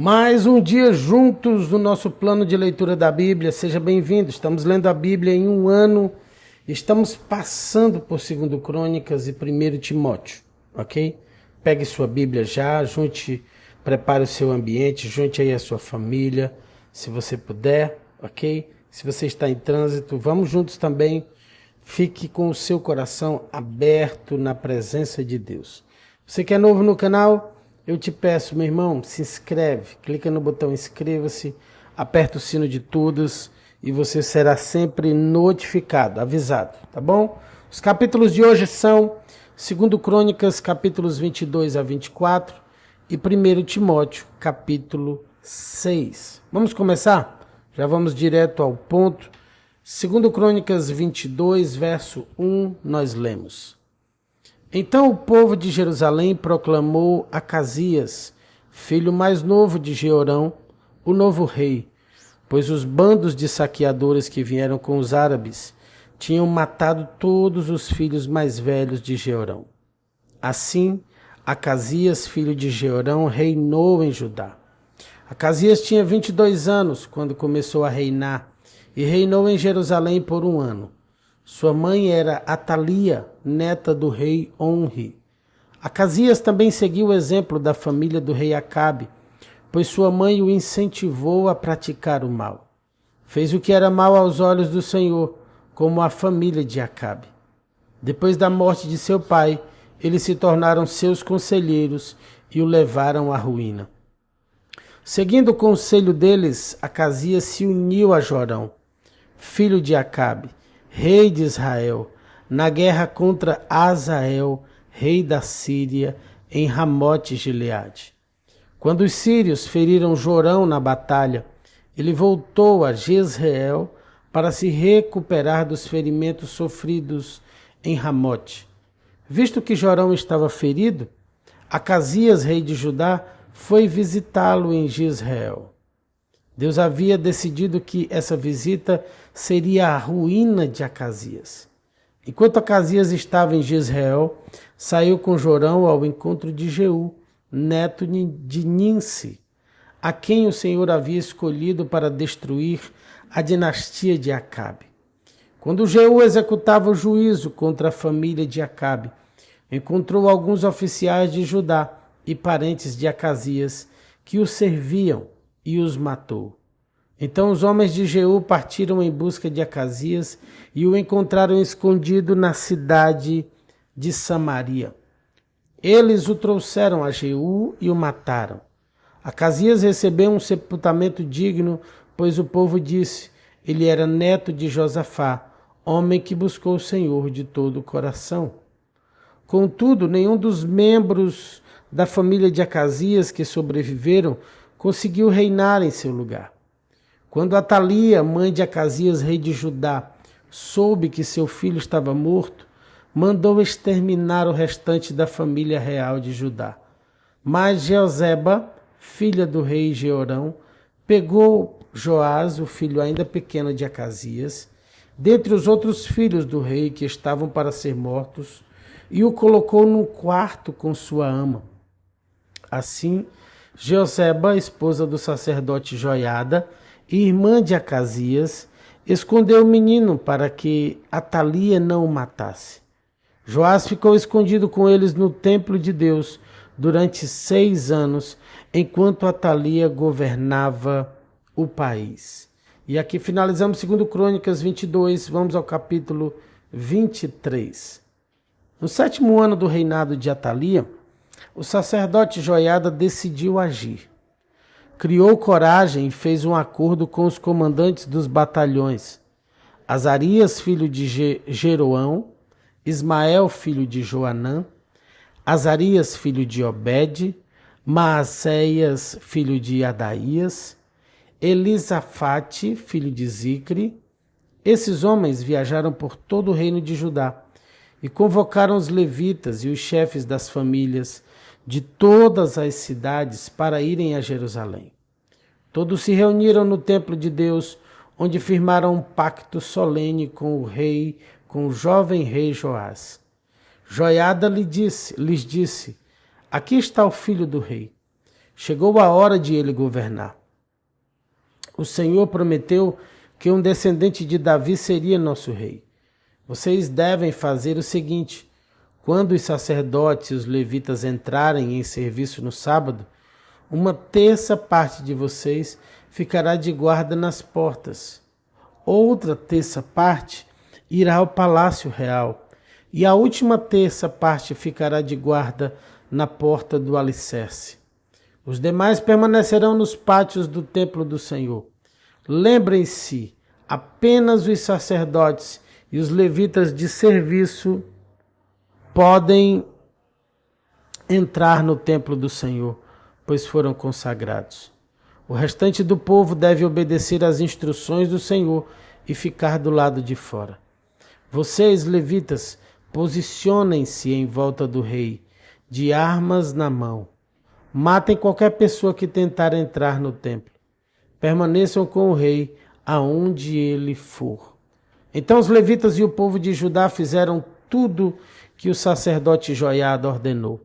Mais um dia juntos no nosso plano de leitura da Bíblia. Seja bem-vindo. Estamos lendo a Bíblia em um ano. Estamos passando por 2 Crônicas e 1 Timóteo, ok? Pegue sua Bíblia já, prepare o seu ambiente, junte aí a sua família, se você puder, ok? Se você está em trânsito, vamos juntos também. Fique com o seu coração aberto na presença de Deus. Você que é novo no canal, eu te peço, meu irmão, se inscreve, clica no botão inscreva-se, aperta o sino de todas e você será sempre notificado, avisado, tá bom? Os capítulos de hoje são 2 Crônicas, capítulos 22 a 24 e 1 Timóteo, capítulo 6. Vamos começar? Já vamos direto ao ponto. 2 Crônicas 22, verso 1, nós lemos. Então o povo de Jerusalém proclamou Acasias, filho mais novo de Jeorão, o novo rei, pois os bandos de saqueadores que vieram com os árabes tinham matado todos os filhos mais velhos de Jeorão. Assim, Acasias, filho de Jeorão, reinou em Judá. Acasias tinha 22 anos quando começou a reinar e reinou em Jerusalém por 1 ano. Sua mãe era Atalia, neta do rei Onri. Acasias também seguiu o exemplo da família do rei Acabe, pois sua mãe o incentivou a praticar o mal. Fez o que era mal aos olhos do Senhor, como a família de Acabe. Depois da morte de seu pai, eles se tornaram seus conselheiros e o levaram à ruína. Seguindo o conselho deles, Acasias se uniu a Jorão, filho de Acabe, rei de Israel, na guerra contra Azael, rei da Síria, em Ramote-Gileade. Quando os sírios feriram Jorão na batalha, ele voltou a Jezreel para se recuperar dos ferimentos sofridos em Ramote. Visto que Jorão estava ferido, Acasias, rei de Judá, foi visitá-lo em Jezreel. Deus havia decidido que essa visita seria a ruína de Acasias. Enquanto Acasias estava em Jezreel, saiu com Jorão ao encontro de Jeú, neto de Ninsi, a quem o Senhor havia escolhido para destruir a dinastia de Acabe. Quando Jeú executava o juízo contra a família de Acabe, encontrou alguns oficiais de Judá e parentes de Acasias que o serviam e os matou. Então os homens de Jeú partiram em busca de Acasias e o encontraram escondido na cidade de Samaria. Eles o trouxeram a Jeú e o mataram. Acasias recebeu um sepultamento digno, pois o povo disse, ele era neto de Josafá, homem que buscou o Senhor de todo o coração. Contudo, nenhum dos membros da família de Acasias que sobreviveram conseguiu reinar em seu lugar. Quando Atalia, mãe de Acasias, rei de Judá, soube que seu filho estava morto, mandou exterminar o restante da família real de Judá. Mas Jeozeba, filha do rei Jeorão, pegou Joás, o filho ainda pequeno de Acasias, dentre os outros filhos do rei que estavam para ser mortos, e o colocou num quarto com sua ama. Assim, Jeozeba, esposa do sacerdote Joiada, e irmã de Acasias, escondeu o menino para que Atalia não o matasse. Joás ficou escondido com eles no templo de Deus durante 6 anos, enquanto Atalia governava o país. E aqui finalizamos 2 Crônicas 22, vamos ao capítulo 23. No 7º ano do reinado de Atalia, o sacerdote Joiada decidiu agir. Criou coragem e fez um acordo com os comandantes dos batalhões. Azarias, filho de Jeroão, Ismael, filho de Joanã, Azarias, filho de Obed, Maacéias, filho de Adaías, Elisafate, filho de Zicre. Esses homens viajaram por todo o reino de Judá e convocaram os levitas e os chefes das famílias de todas as cidades para irem a Jerusalém. Todos se reuniram no templo de Deus, onde firmaram um pacto solene com o jovem rei Joás. Joiada lhes disse, aqui está o filho do rei. Chegou a hora de ele governar. O Senhor prometeu que um descendente de Davi seria nosso rei. Vocês devem fazer o seguinte: quando os sacerdotes e os levitas entrarem em serviço no sábado, uma terça parte de vocês ficará de guarda nas portas. Outra terça parte irá ao palácio real. E a última terça parte ficará de guarda na porta do alicerce. Os demais permanecerão nos pátios do templo do Senhor. Lembrem-se, apenas os sacerdotes e os levitas de serviço podem entrar no templo do Senhor, pois foram consagrados. O restante do povo deve obedecer às instruções do Senhor e ficar do lado de fora. Vocês, levitas, posicionem-se em volta do rei, de armas na mão. Matem qualquer pessoa que tentar entrar no templo. Permaneçam com o rei aonde ele for. Então os levitas e o povo de Judá fizeram tudo que o sacerdote Joiada ordenou.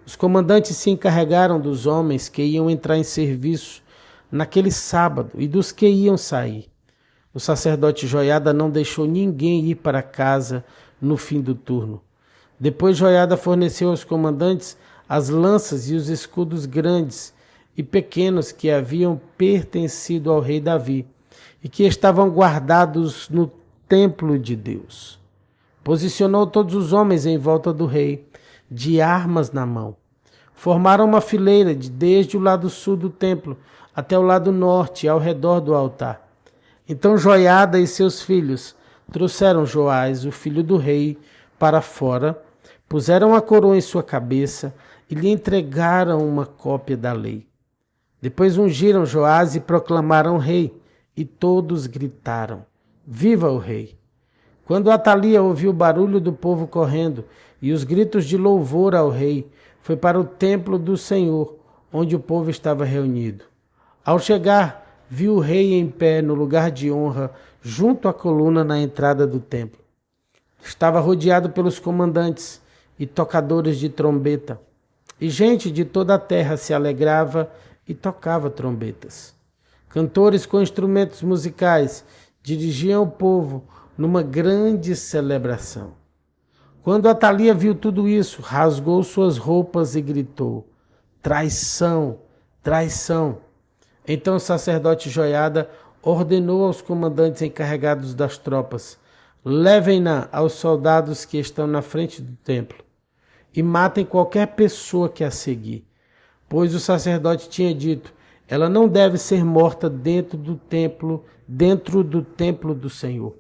Os comandantes se encarregaram dos homens que iam entrar em serviço naquele sábado e dos que iam sair. O sacerdote Joiada não deixou ninguém ir para casa no fim do turno. Depois Joiada forneceu aos comandantes as lanças e os escudos grandes e pequenos que haviam pertencido ao rei Davi e que estavam guardados no templo de Deus. Posicionou todos os homens em volta do rei, de armas na mão. Formaram uma fileira desde o lado sul do templo até o lado norte, ao redor do altar. Então Joiada e seus filhos trouxeram Joás, o filho do rei, para fora, puseram a coroa em sua cabeça e lhe entregaram uma cópia da lei. Depois ungiram Joás e proclamaram rei, e todos gritaram: Viva o rei! Quando Atalia ouviu o barulho do povo correndo e os gritos de louvor ao rei, foi para o templo do Senhor, onde o povo estava reunido. Ao chegar, viu o rei em pé no lugar de honra, junto à coluna na entrada do templo. Estava rodeado pelos comandantes e tocadores de trombeta, e gente de toda a terra se alegrava e tocava trombetas. Cantores com instrumentos musicais dirigiam o povo numa grande celebração. Quando Atalia viu tudo isso, rasgou suas roupas e gritou: Traição! Traição! Então o sacerdote Joiada ordenou aos comandantes encarregados das tropas: Levem-na aos soldados que estão na frente do templo e matem qualquer pessoa que a seguir, pois o sacerdote tinha dito: ela não deve ser morta dentro do templo do Senhor.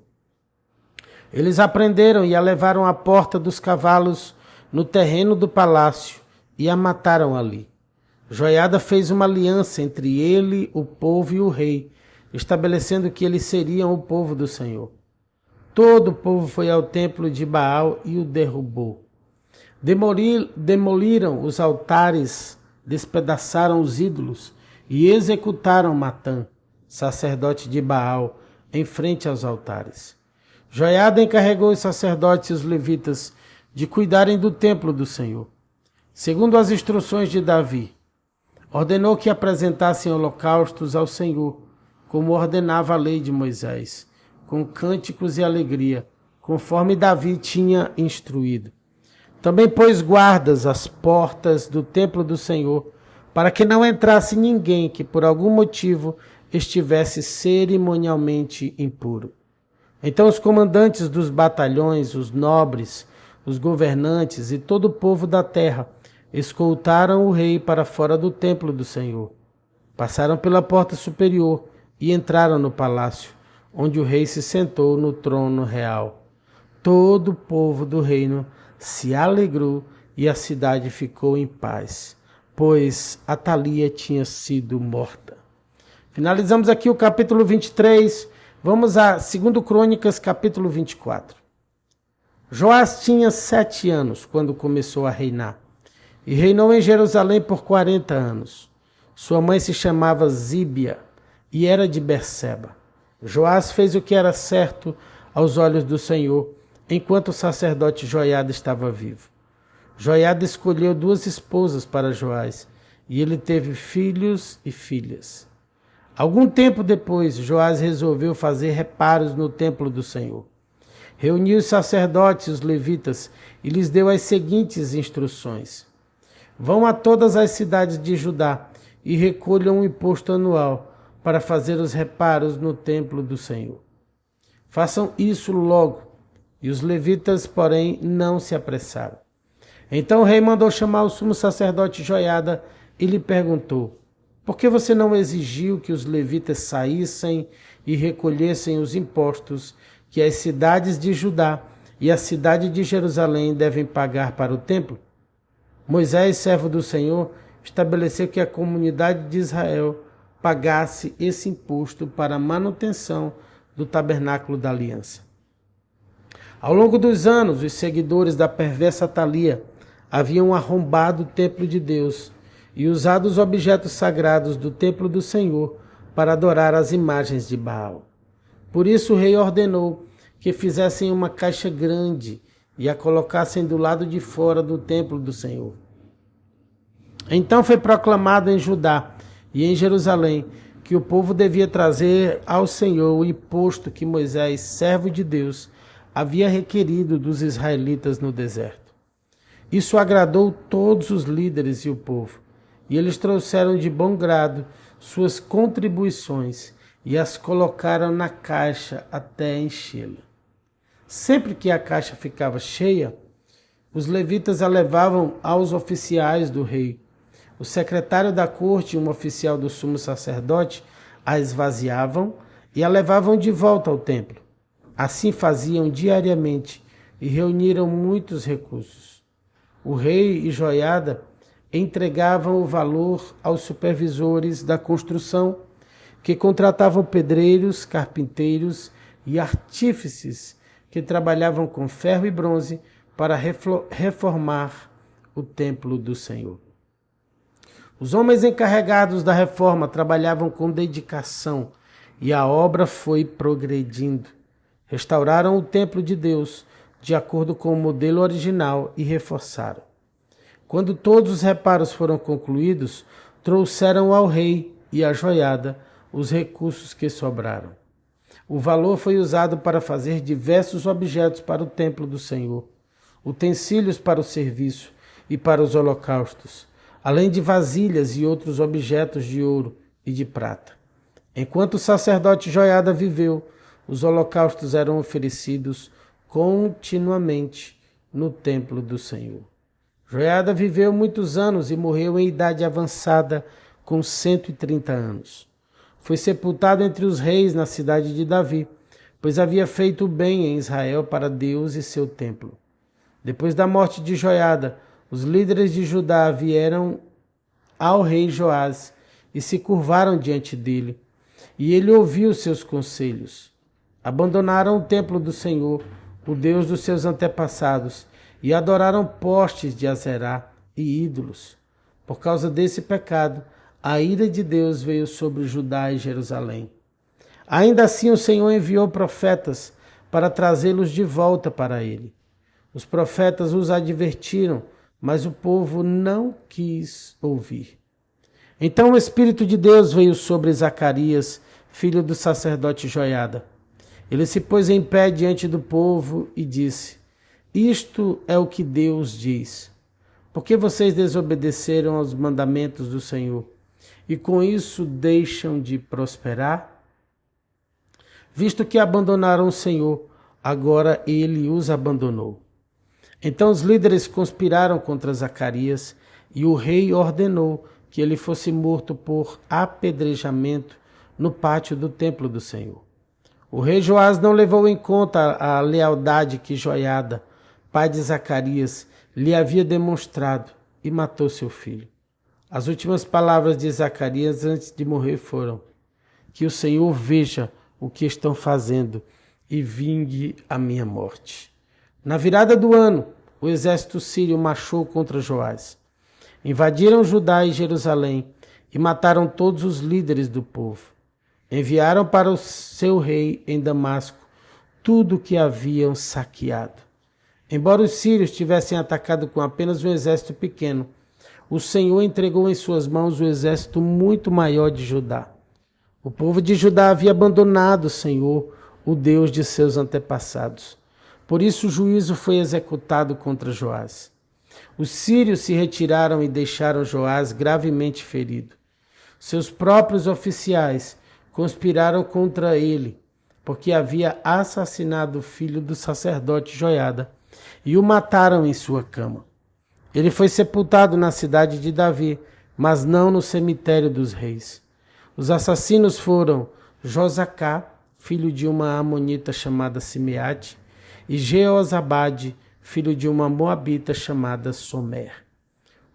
Eles a prenderam e a levaram à porta dos cavalos no terreno do palácio e a mataram ali. Joiada fez uma aliança entre ele, o povo e o rei, estabelecendo que eles seriam o povo do Senhor. Todo o povo foi ao templo de Baal e o derrubou. Demoliram os altares, despedaçaram os ídolos e executaram Matã, sacerdote de Baal, em frente aos altares. Joiada encarregou os sacerdotes e os levitas de cuidarem do templo do Senhor. Segundo as instruções de Davi, ordenou que apresentassem holocaustos ao Senhor, como ordenava a lei de Moisés, com cânticos e alegria, conforme Davi tinha instruído. Também pôs guardas às portas do templo do Senhor, para que não entrasse ninguém que por algum motivo estivesse cerimonialmente impuro. Então os comandantes dos batalhões, os nobres, os governantes e todo o povo da terra escoltaram o rei para fora do templo do Senhor. Passaram pela porta superior e entraram no palácio, onde o rei se sentou no trono real. Todo o povo do reino se alegrou e a cidade ficou em paz, pois Atalia tinha sido morta. Finalizamos aqui o capítulo 23. Vamos a 2 Crônicas, capítulo 24. Joás tinha 7 anos quando começou a reinar, e reinou em Jerusalém por 40 anos. Sua mãe se chamava Zíbia e era de Berseba. Joás fez o que era certo aos olhos do Senhor, enquanto o sacerdote Joiada estava vivo. Joiada escolheu 2 esposas para Joás e ele teve filhos e filhas. Algum tempo depois, Joás resolveu fazer reparos no templo do Senhor. Reuniu os sacerdotes e os levitas e lhes deu as seguintes instruções: vão a todas as cidades de Judá e recolham um imposto anual para fazer os reparos no templo do Senhor. Façam isso logo. E os levitas, porém, não se apressaram. Então o rei mandou chamar o sumo sacerdote Joiada e lhe perguntou: por que você não exigiu que os levitas saíssem e recolhessem os impostos que as cidades de Judá e a cidade de Jerusalém devem pagar para o templo? Moisés, servo do Senhor, estabeleceu que a comunidade de Israel pagasse esse imposto para a manutenção do tabernáculo da aliança. Ao longo dos anos, os seguidores da perversa Atalia haviam arrombado o templo de Deus e usado os objetos sagrados do templo do Senhor para adorar as imagens de Baal. Por isso o rei ordenou que fizessem uma caixa grande e a colocassem do lado de fora do templo do Senhor. Então foi proclamado em Judá e em Jerusalém que o povo devia trazer ao Senhor o imposto que Moisés, servo de Deus, havia requerido dos israelitas no deserto. Isso agradou todos os líderes e o povo, e eles trouxeram de bom grado suas contribuições e as colocaram na caixa até enchê-la. Sempre que a caixa ficava cheia, os levitas a levavam aos oficiais do rei. O secretário da corte e um oficial do sumo sacerdote a esvaziavam e a levavam de volta ao templo. Assim faziam diariamente e reuniram muitos recursos. O rei e Joiada entregavam o valor aos supervisores da construção, que contratavam pedreiros, carpinteiros e artífices que trabalhavam com ferro e bronze para reformar o templo do Senhor. Os homens encarregados da reforma trabalhavam com dedicação e a obra foi progredindo. Restauraram o templo de Deus de acordo com o modelo original e reforçaram. Quando todos os reparos foram concluídos, trouxeram ao rei e à Joiada os recursos que sobraram. O valor foi usado para fazer diversos objetos para o templo do Senhor, utensílios para o serviço e para os holocaustos, além de vasilhas e outros objetos de ouro e de prata. Enquanto o sacerdote Joiada viveu, os holocaustos eram oferecidos continuamente no templo do Senhor. Joiada viveu muitos anos e morreu em idade avançada, com 130 anos. Foi sepultado entre os reis na cidade de Davi, pois havia feito o bem em Israel para Deus e seu templo. Depois da morte de Joiada, os líderes de Judá vieram ao rei Joás e se curvaram diante dele, e ele ouviu seus conselhos. Abandonaram o templo do Senhor, o Deus dos seus antepassados, e adoraram postes de Azerá e ídolos. Por causa desse pecado, a ira de Deus veio sobre Judá e Jerusalém. Ainda assim o Senhor enviou profetas para trazê-los de volta para ele. Os profetas os advertiram, mas o povo não quis ouvir. Então o Espírito de Deus veio sobre Zacarias, filho do sacerdote Joiada. Ele se pôs em pé diante do povo e disse: isto é o que Deus diz. Por que vocês desobedeceram aos mandamentos do Senhor e com isso deixam de prosperar? Visto que abandonaram o Senhor, agora ele os abandonou. Então os líderes conspiraram contra Zacarias e o rei ordenou que ele fosse morto por apedrejamento no pátio do templo do Senhor. O rei Joás não levou em conta a lealdade que Joiada, pai de Zacarias, lhe havia demonstrado e matou seu filho. As últimas palavras de Zacarias antes de morrer foram: que o Senhor veja o que estão fazendo e vingue a minha morte. Na virada do ano, o exército sírio marchou contra Joás. Invadiram Judá e Jerusalém e mataram todos os líderes do povo. Enviaram para o seu rei em Damasco tudo o que haviam saqueado. Embora os sírios tivessem atacado com apenas um exército pequeno, o Senhor entregou em suas mãos o exército muito maior de Judá. O povo de Judá havia abandonado o Senhor, o Deus de seus antepassados. Por isso o juízo foi executado contra Joás. Os sírios se retiraram e deixaram Joás gravemente ferido. Seus próprios oficiais conspiraram contra ele, porque havia assassinado o filho do sacerdote Joiada, e o mataram em sua cama. Ele foi sepultado na cidade de Davi, mas não no cemitério dos reis. Os assassinos foram Josacá, filho de uma amonita chamada Simeate, e Jeozabade, filho de uma moabita chamada Somer.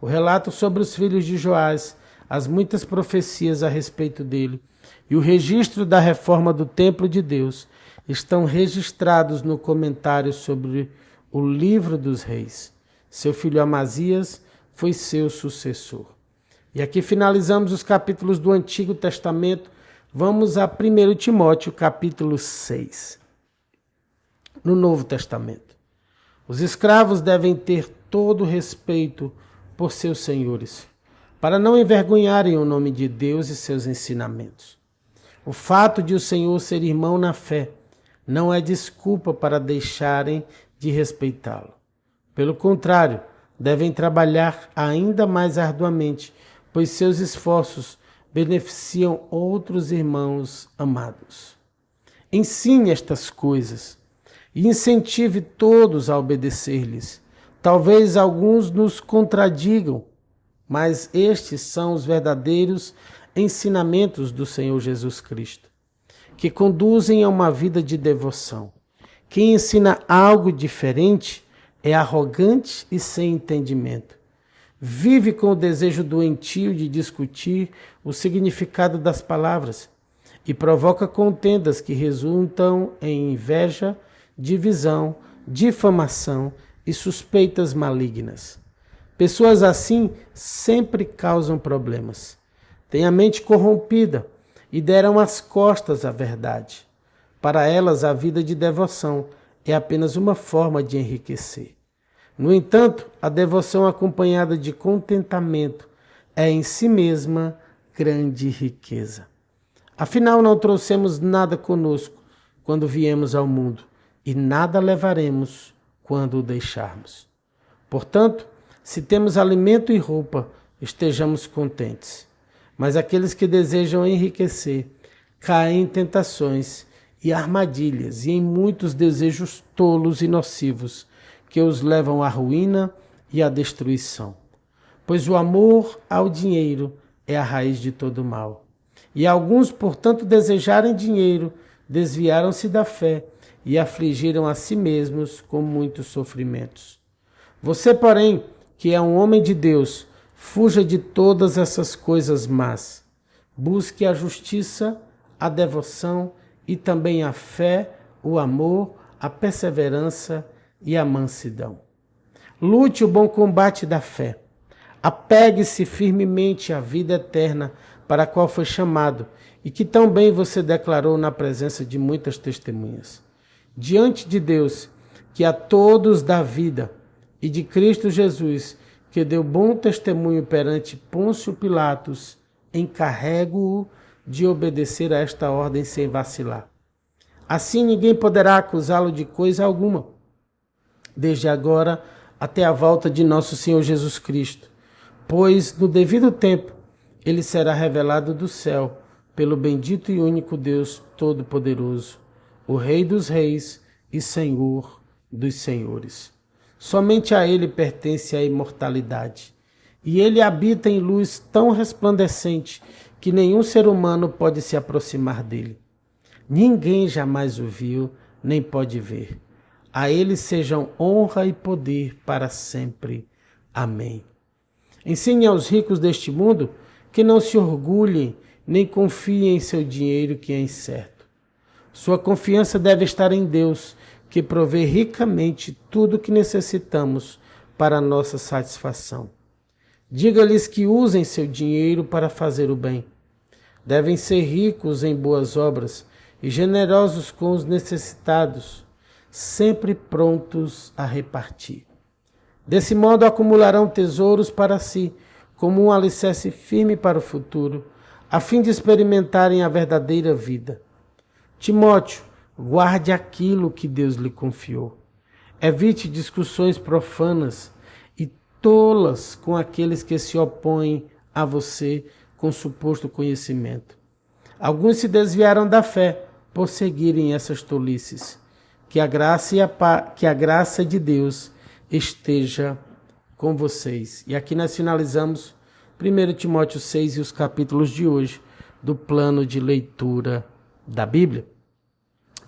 O relato sobre os filhos de Joás, as muitas profecias a respeito dele e o registro da reforma do templo de Deus estão registrados no comentário sobre o livro dos reis. Seu filho Amazias foi seu sucessor. E aqui finalizamos os capítulos do Antigo Testamento. Vamos a 1 Timóteo, capítulo 6. No Novo Testamento. Os escravos devem ter todo respeito por seus senhores, para não envergonharem o nome de Deus e seus ensinamentos. O fato de o Senhor ser irmão na fé não é desculpa para deixarem de respeitá-lo. Pelo contrário, devem trabalhar ainda mais arduamente, pois seus esforços beneficiam outros irmãos amados. Ensine estas coisas e incentive todos a obedecer-lhes. Talvez alguns nos contradigam, mas estes são os verdadeiros ensinamentos do Senhor Jesus Cristo, que conduzem a uma vida de devoção. Quem ensina algo diferente é arrogante e sem entendimento. Vive com o desejo doentio de discutir o significado das palavras e provoca contendas que resultam em inveja, divisão, difamação e suspeitas malignas. Pessoas assim sempre causam problemas. Têm a mente corrompida e deram as costas à verdade. Para elas, a vida de devoção é apenas uma forma de enriquecer. No entanto, a devoção acompanhada de contentamento é em si mesma grande riqueza. Afinal, não trouxemos nada conosco quando viemos ao mundo, e nada levaremos quando o deixarmos. Portanto, se temos alimento e roupa, estejamos contentes. Mas aqueles que desejam enriquecer caem em tentações e armadilhas e em muitos desejos tolos e nocivos que os levam à ruína e à destruição. Pois o amor ao dinheiro é a raiz de todo mal. E alguns, por tanto desejarem dinheiro, desviaram-se da fé e afligiram a si mesmos com muitos sofrimentos. Você, porém, que é um homem de Deus, fuja de todas essas coisas más. Busque a justiça, a devoção e também a fé, o amor, a perseverança e a mansidão. Lute o bom combate da fé. Apegue-se firmemente à vida eterna para a qual foi chamado e que tão bem você declarou na presença de muitas testemunhas. Diante de Deus, que a todos dá vida, e de Cristo Jesus, que deu bom testemunho perante Pôncio Pilatos, encarrego-o de obedecer a esta ordem sem vacilar. Assim ninguém poderá acusá-lo de coisa alguma, desde agora até a volta de nosso Senhor Jesus Cristo, pois no devido tempo ele será revelado do céu pelo bendito e único Deus Todo-Poderoso, o Rei dos Reis e Senhor dos Senhores. Somente a ele pertence a imortalidade, e ele habita em luz tão resplandecente que nenhum ser humano pode se aproximar dele. Ninguém jamais o viu, nem pode ver. A ele sejam honra e poder para sempre. Amém. Ensine aos ricos deste mundo que não se orgulhem, nem confiem em seu dinheiro que é incerto. Sua confiança deve estar em Deus, que provê ricamente tudo o que necessitamos para a nossa satisfação. Diga-lhes que usem seu dinheiro para fazer o bem. Devem ser ricos em boas obras e generosos com os necessitados, sempre prontos a repartir. Desse modo acumularão tesouros para si, como um alicerce firme para o futuro, a fim de experimentarem a verdadeira vida. Timóteo, guarde aquilo que Deus lhe confiou. Evite discussões profanas e tolas com aqueles que se opõem a você com suposto conhecimento. Alguns se desviaram da fé por seguirem essas tolices. Que a graça de Deus esteja com vocês. E aqui nós finalizamos 1 Timóteo 6 e os capítulos de hoje do plano de leitura da Bíblia.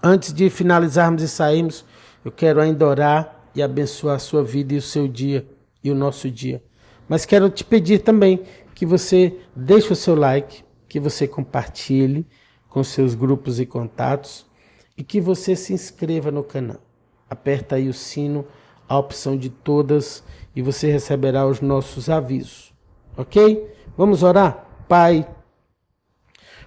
Antes de finalizarmos e sairmos, eu quero ainda orar e abençoar a sua vida e o seu dia e o nosso dia. Mas quero te pedir também que você deixe o seu like, que você compartilhe com seus grupos e contatos e que você se inscreva no canal. Aperta aí o sino, a opção de todas e você receberá os nossos avisos. Ok? Vamos orar? Pai,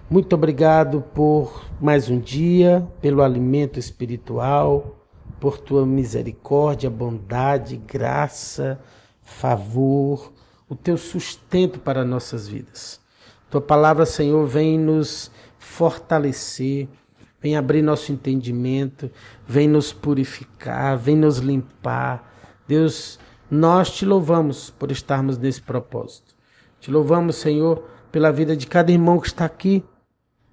muito obrigado por mais um dia, pelo alimento espiritual, por tua misericórdia, bondade, graça, favor, o teu sustento para nossas vidas. Tua palavra, Senhor, vem nos fortalecer, vem abrir nosso entendimento, vem nos purificar, vem nos limpar. Deus, nós te louvamos por estarmos nesse propósito. Te louvamos, Senhor, pela vida de cada irmão que está aqui,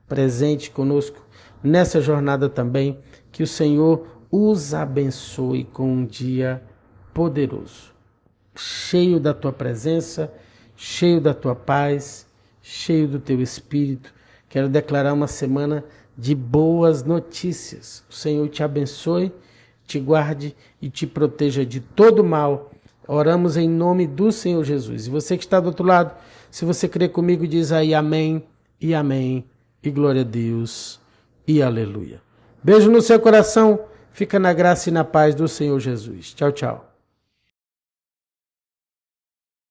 presente conosco nessa jornada também. Que o Senhor os abençoe com um dia poderoso, cheio da tua presença, cheio da tua paz, cheio do teu espírito. Quero declarar uma semana de boas notícias. O Senhor te abençoe, te guarde e te proteja de todo mal. Oramos em nome do Senhor Jesus. E você que está do outro lado, se você crê comigo, diz aí amém e amém. E glória a Deus e aleluia. Beijo no seu coração. Fica na graça e na paz do Senhor Jesus. Tchau, tchau.